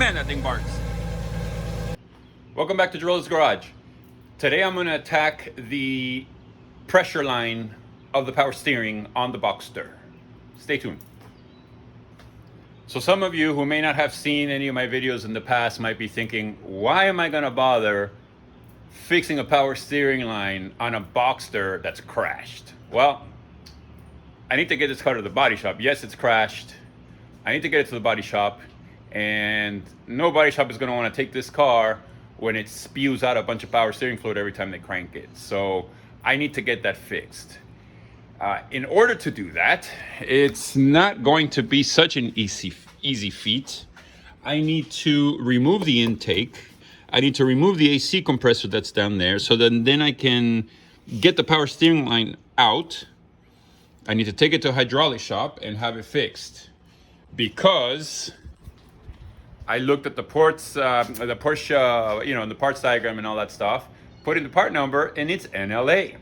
Man, that thing barks. Welcome back to Drilla's Garage. Today I'm going to attack the pressure line of the power steering on the Boxster. Stay tuned. So some of you who may not have seen any of my videos in the past might be thinking, why am I going to bother fixing a power steering line on a Boxster that's crashed? Well, I need to get this car to the body shop. Yes, it's crashed. I need to get it to the body shop, and no body shop is going to want to take this car when it spews out a bunch of power steering fluid every time they crank it. So I need to get that fixed. In order to do that, it's not going to be such an easy feat. I need to remove the intake. I need to remove the AC compressor that's down there, so then I can get the power steering line out. I need to take it to a hydraulic shop and have it fixed, because I looked at the ports, the Porsche, the parts diagram and all that stuff, put in the part number, and it's NLA.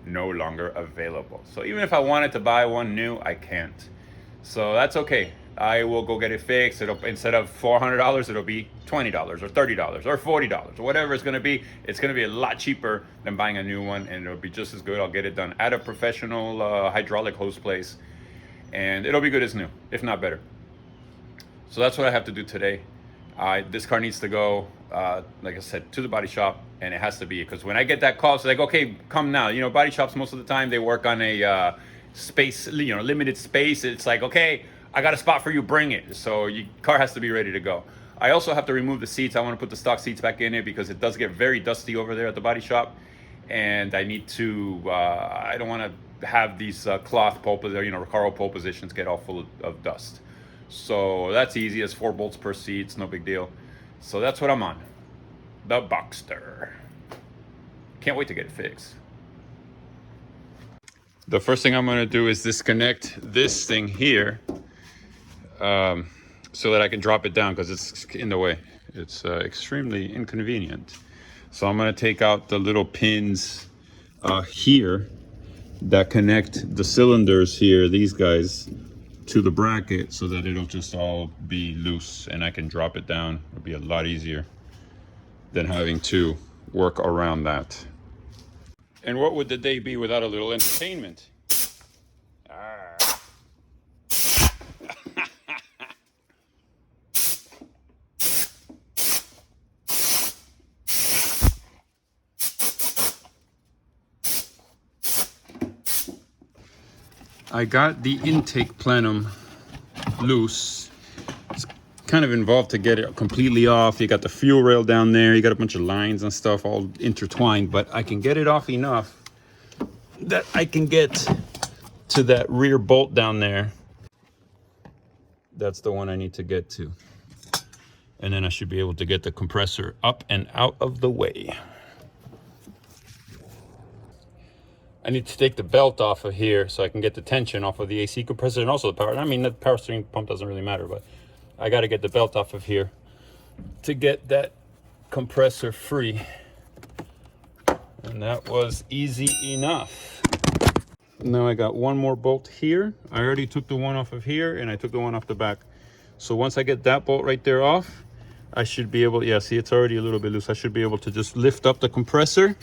No longer available. So even if I wanted to buy one new, I can't. So that's okay. I will go get it fixed. Instead of $400, it'll be $20 or $30 or $40 or whatever it's going to be. It's going to be a lot cheaper than buying a new one, and it'll be just as good. I'll get it done at a professional hydraulic hose place, and it'll be good as new, if not better. So that's what I have to do today. This car needs to go, like I said, to the body shop, and it has to be, because when I get that call, it's like, okay, come now. Body shops, most of the time, they work on a space, limited space. It's like, okay, I got a spot for you, bring it. So your car has to be ready to go. I also have to remove the seats. I want to put the stock seats back in it because it does get very dusty over there at the body shop. And I need to, I don't want to have these cloth pole, Recaro pole positions get all full of dust. So that's easy. It's 4 bolts per seat. It's no big deal. So that's what I'm on. The Boxster. Can't wait to get it fixed. The first thing I'm going to do is disconnect this thing here so that I can drop it down, because it's in the way. It's extremely inconvenient. So I'm going to take out the little pins here that connect the cylinders here, these guys, to the bracket, so that it'll just all be loose and I can drop it down. It'll be a lot easier than having to work around that. And what would the day be without a little entertainment? I got the intake plenum loose. It's kind of involved to get it completely off. You got the fuel rail down there. You got a bunch of lines and stuff all intertwined, but I can get it off enough that I can get to that rear bolt down there. That's the one I need to get to. And then I should be able to get the compressor up and out of the way. I need to take the belt off of here so I can get the tension off of the AC compressor and also the power. I mean, the power steering pump doesn't really matter, but I got to get the belt off of here to get that compressor free. And that was easy enough. Now I got one more bolt here. I already took the one off of here, and I took the one off the back. So once I get that bolt right there off, I should be able, yeah, see, it's already a little bit loose. I should be able to just lift up the compressor.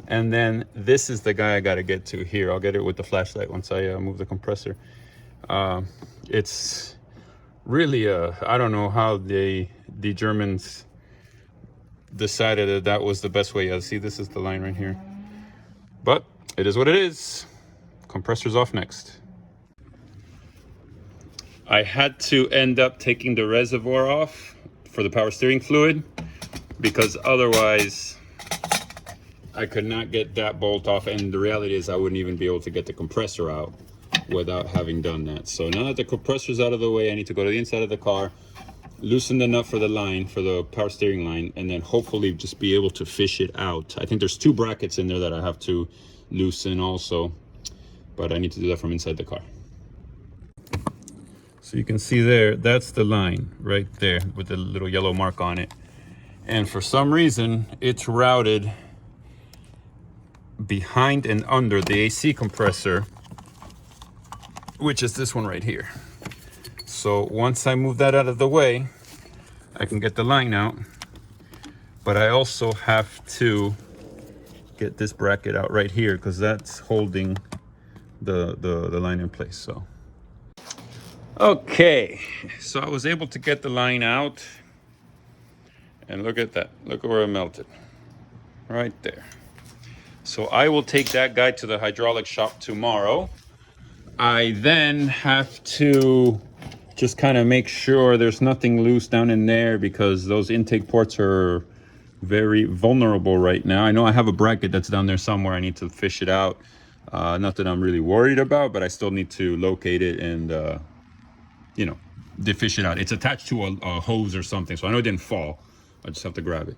And then this is the guy I got to get to here. I'll get it with the flashlight once I move the compressor. It's really, I don't know how the Germans decided that was the best way. See, this is the line right here. But it is what it is. Compressor's off next. I had to end up taking the reservoir off for the power steering fluid, because otherwise I could not get that bolt off, and the reality is I wouldn't even be able to get the compressor out without having done that. So now that the compressor's out of the way, I need to go to the inside of the car, loosen the nut for the line, for the power steering line, and then hopefully just be able to fish it out. I think there's 2 brackets in there that I have to loosen also, but I need to do that from inside the car. So you can see there, that's the line right there with the little yellow mark on it. And for some reason, it's routed behind and under the AC compressor, which is this one right here. So once I move that out of the way, I can get the line out, but I also have to get this bracket out right here because that's holding the line in place. So okay, so I was able to get the line out, and look at that, look where it melted right there. So I will take that guy to the hydraulic shop tomorrow. I then have to just kind of make sure there's nothing loose down in there because those intake ports are very vulnerable right now. I know I have a bracket that's down there somewhere. I need to fish it out. Not that I'm really worried about, but I still need to locate it and, you know, fish it out. It's attached to a hose or something, so I know it didn't fall. I just have to grab it.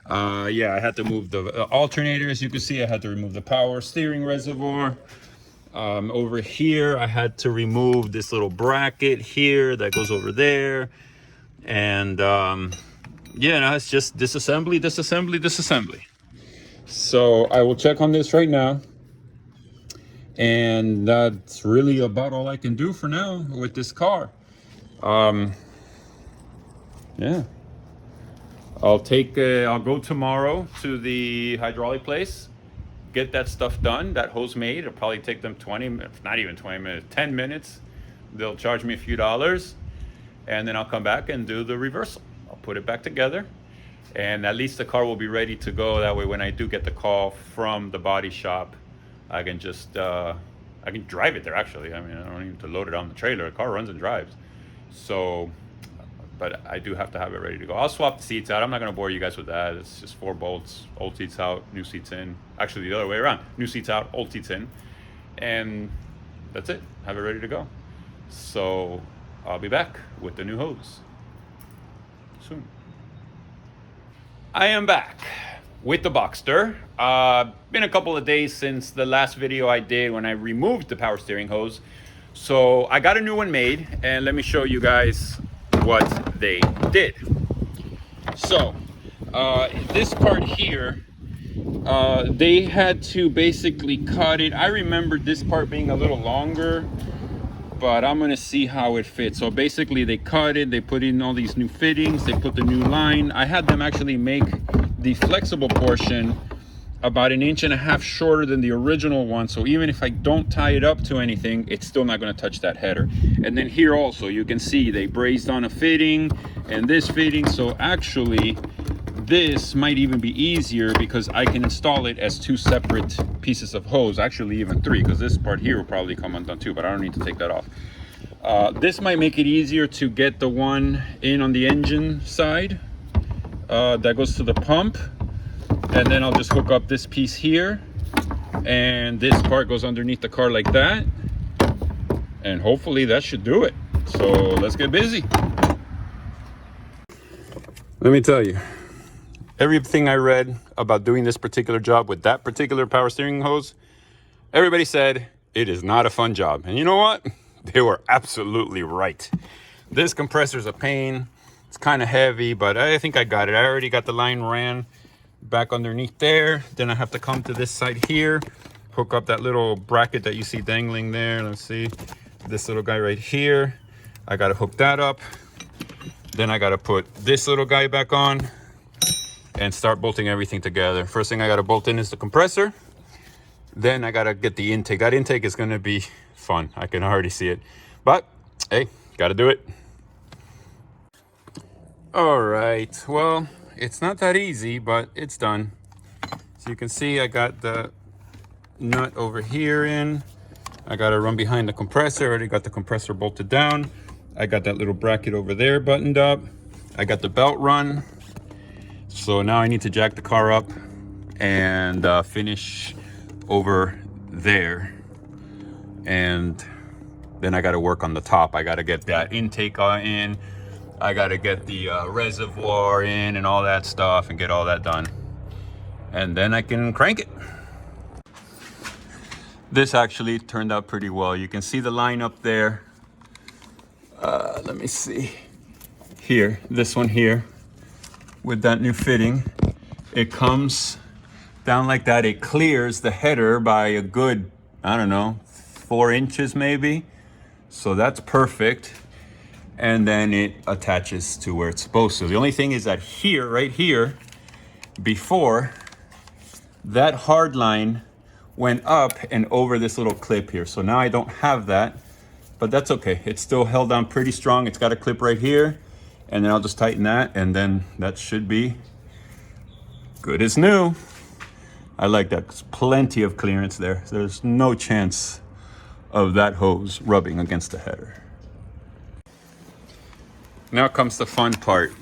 Yeah, I had to move the alternator. As you can see, I had to remove the power steering reservoir. Over here, I had to remove this little bracket here that goes over there. And yeah, no, it's just disassembly, disassembly, disassembly. So I will check on this right now. And that's really about all I can do for now with this car. Yeah. I'll go tomorrow to the hydraulic place, get that stuff done, that hose made. It'll probably take them 20 minutes, not even 20 minutes, 10 minutes. They'll charge me a few dollars, and then I'll come back and do the reversal. I'll put it back together, and at least the car will be ready to go. That way, when I do get the call from the body shop, I can just, I can drive it there actually. I mean, I don't need to load it on the trailer. The car runs and drives. So, but I do have to have it ready to go. I'll swap the seats out. I'm not going to bore you guys with that. It's just 4 bolts, old seats out, new seats in. Actually, the other way around. New seats out, old seats in. And that's it. Have it ready to go. So I'll be back with the new hose soon. I am back with the Boxster. Been a couple of days since the last video I did when I removed the power steering hose. So I got a new one made, and let me show you guys what they did. So this part here, they had to basically cut it. I remember this part being a little longer, but I'm gonna see how it fits. So basically they cut it, they put in all these new fittings, they put the new line. I had them actually make the flexible portion about 1.5 inches shorter than the original one, so even if I don't tie it up to anything, it's still not going to touch that header. And then here also you can see they brazed on a fitting and this fitting, so actually this might even be easier because I can install it as 2 separate pieces of hose, actually even 3, because this part here will probably come undone too, but I don't need to take that off. This might make it easier to get the one in on the engine side that goes to the pump. And then I'll just hook up this piece here, and this part goes underneath the car like that, and hopefully that should do it. So let's get busy. Let me tell you, everything I read about doing this particular job with that particular power steering hose, everybody said it is not a fun job. And you know what? They were absolutely right. This compressor's a pain. It's kind of heavy, but I think I got it. I already got the line ran back underneath there. Then I have to come to this side here, hook up that little bracket that you see dangling there. Let's see, this little guy right here. I got to hook that up. Then I got to put this little guy back on and start bolting everything together. First thing I got to bolt in is the compressor. Then I got to get the intake. That intake is going to be fun. I can already see it, but hey, got to do it. All right, well, it's not that easy, but it's done. So you can see I got the nut over here in. I got to run behind the compressor. I already got the compressor bolted down. I got that little bracket over there buttoned up. I got the belt run. So now I need to jack the car up and finish over there. And then I got to work on the top. I got to get that intake in. I got to get the reservoir in and all that stuff and get all that done. And then I can crank it. This actually turned out pretty well. You can see the line up there. Let me see. Here, this one here with that new fitting. It comes down like that. It clears the header by a good, I don't know, 4 inches maybe. So that's perfect. and then it attaches to where it's supposed to. The only thing is that here, right here, before, that hard line went up and over this little clip here. So now I don't have that, but that's okay. It's still held down pretty strong. It's got a clip right here, and then I'll just tighten that, and then that should be good as new. I like that. There's plenty of clearance there. There's no chance of that hose rubbing against the header. Now comes the fun part.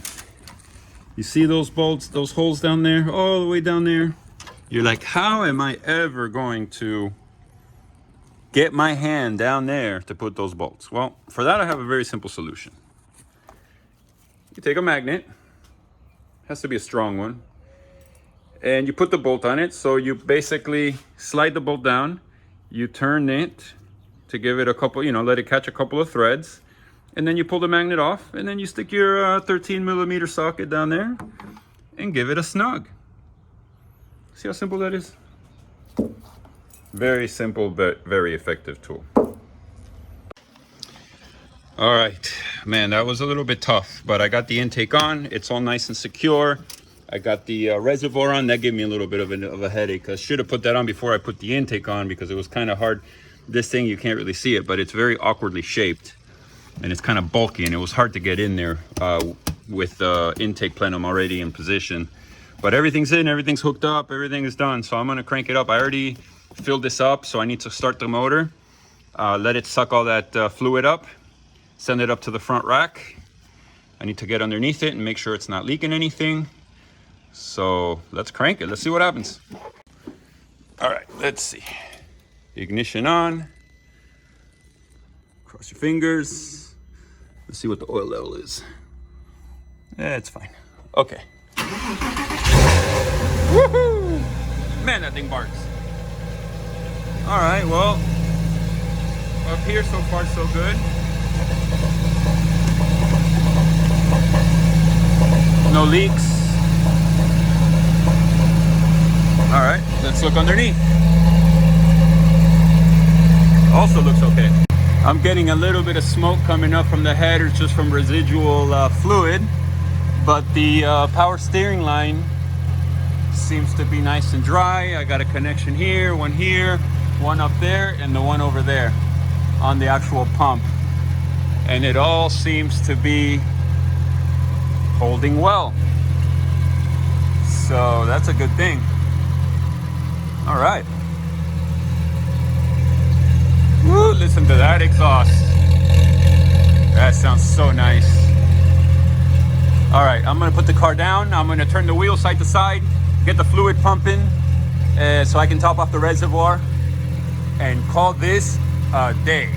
You see those bolts, those holes down there, all the way down there? You're like, how am I ever going to get my hand down there to put those bolts? Well, for that I have a very simple solution. You take a magnet, has to be a strong one, and you put the bolt on it. So you basically slide the bolt down, you turn it to give it a couple, let it catch a couple of threads, and then you pull the magnet off, and then you stick your 13 millimeter socket down there and give it a snug. See how simple that is? Very simple, but very effective tool. All right, man, that was a little bit tough, but I got the intake on. It's all nice and secure. I got the reservoir on. That gave me a little bit of a headache. I should have put that on before I put the intake on because it was kind of hard. This thing, you can't really see it, but it's very awkwardly shaped and it's kind of bulky, and it was hard to get in there with the intake plenum already in position. But everything's in, everything's hooked up, everything is done. So I'm gonna crank it up. I already filled this up, so I need to start the motor, let it suck all that fluid up, send it up to the front rack. I need to get underneath it and make sure it's not leaking anything. So let's crank it, let's see what happens. All right, let's see. Ignition on. Cross your fingers. Let's see what the oil level is. It's fine. Okay. Woohoo! Man, that thing barks. All right, well, up here so far so good. No leaks. All right, let's look underneath. Also looks okay. I'm getting a little bit of smoke coming up from the header just from residual fluid, but the power steering line seems to be nice and dry. I got a connection here, one up there, and the one over there on the actual pump. And it all seems to be holding well. So that's a good thing. All right. Woo, listen to that exhaust. That sounds so nice. All right, I'm gonna put the car down. I'm gonna turn the wheel side to side, get the fluid pumping so I can top off the reservoir and call this a day.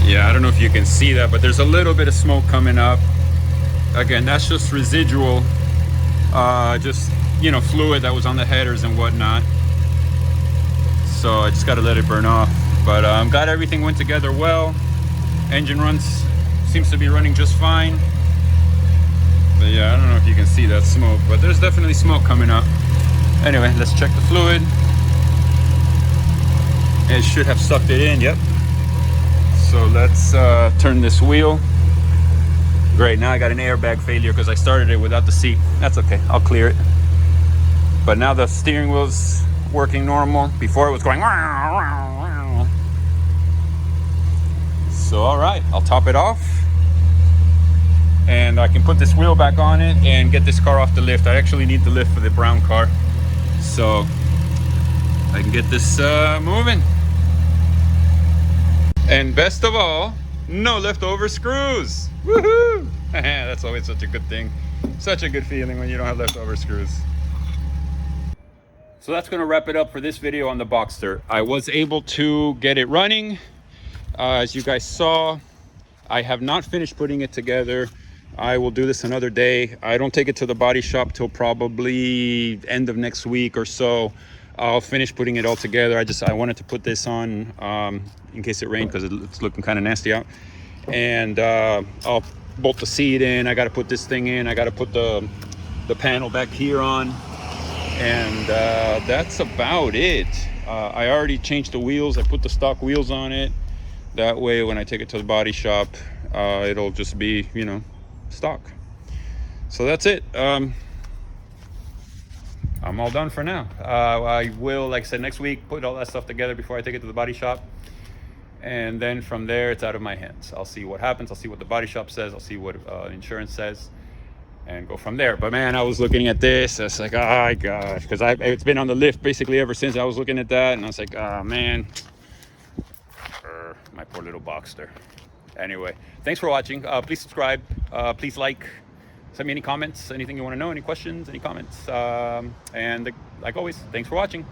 Yeah, I don't know if you can see that, but there's a little bit of smoke coming up. Again, that's just residual, fluid that was on the headers and whatnot. So I just gotta let it burn off. But got everything went together well. Engine seems to be running just fine. But yeah, I don't know if you can see that smoke, but there's definitely smoke coming up. Anyway, let's check the fluid. It should have sucked it in, yep. So let's turn this wheel. Great, now I got an airbag failure because I started it without the seat. That's okay, I'll clear it. But now the steering wheel's working normal. Before it was going. So all right, I'll top it off. And I can put this wheel back on it and get this car off the lift. I actually need the lift for the brown car. So I can get this moving. And best of all, no leftover screws. Woohoo! That's always such a good thing. Such a good feeling when you don't have leftover screws. So that's gonna wrap it up for this video on the Boxster. I was able to get it running. As you guys saw, I have not finished putting it together. I will do this another day. I don't take it to the body shop till probably end of next week or so. I'll finish putting it all together. I wanted to put this on in case it rained because it's looking kind of nasty out. And I'll bolt the seat in. I got to put this thing in. I got to put the panel back here on. And that's about it. I already changed the wheels. I put the stock wheels on it. That way, when I take it to the body shop, it'll just be, you know, stock. So that's it. I'm all done for now. I will, like I said, next week put all that stuff together before I take it to the body shop, and then from there it's out of my hands. I'll see what happens. I'll see what the body shop says. I'll see what insurance says, and go from there. But man, I was looking at this. I was like, oh my gosh, because it's been on the lift basically ever since I was looking at that, and I was like, oh man, my poor little Boxster. Anyway, thanks for watching. Please subscribe. Please like. Send me any comments, anything you want to know, any questions, any comments. And like always, thanks for watching.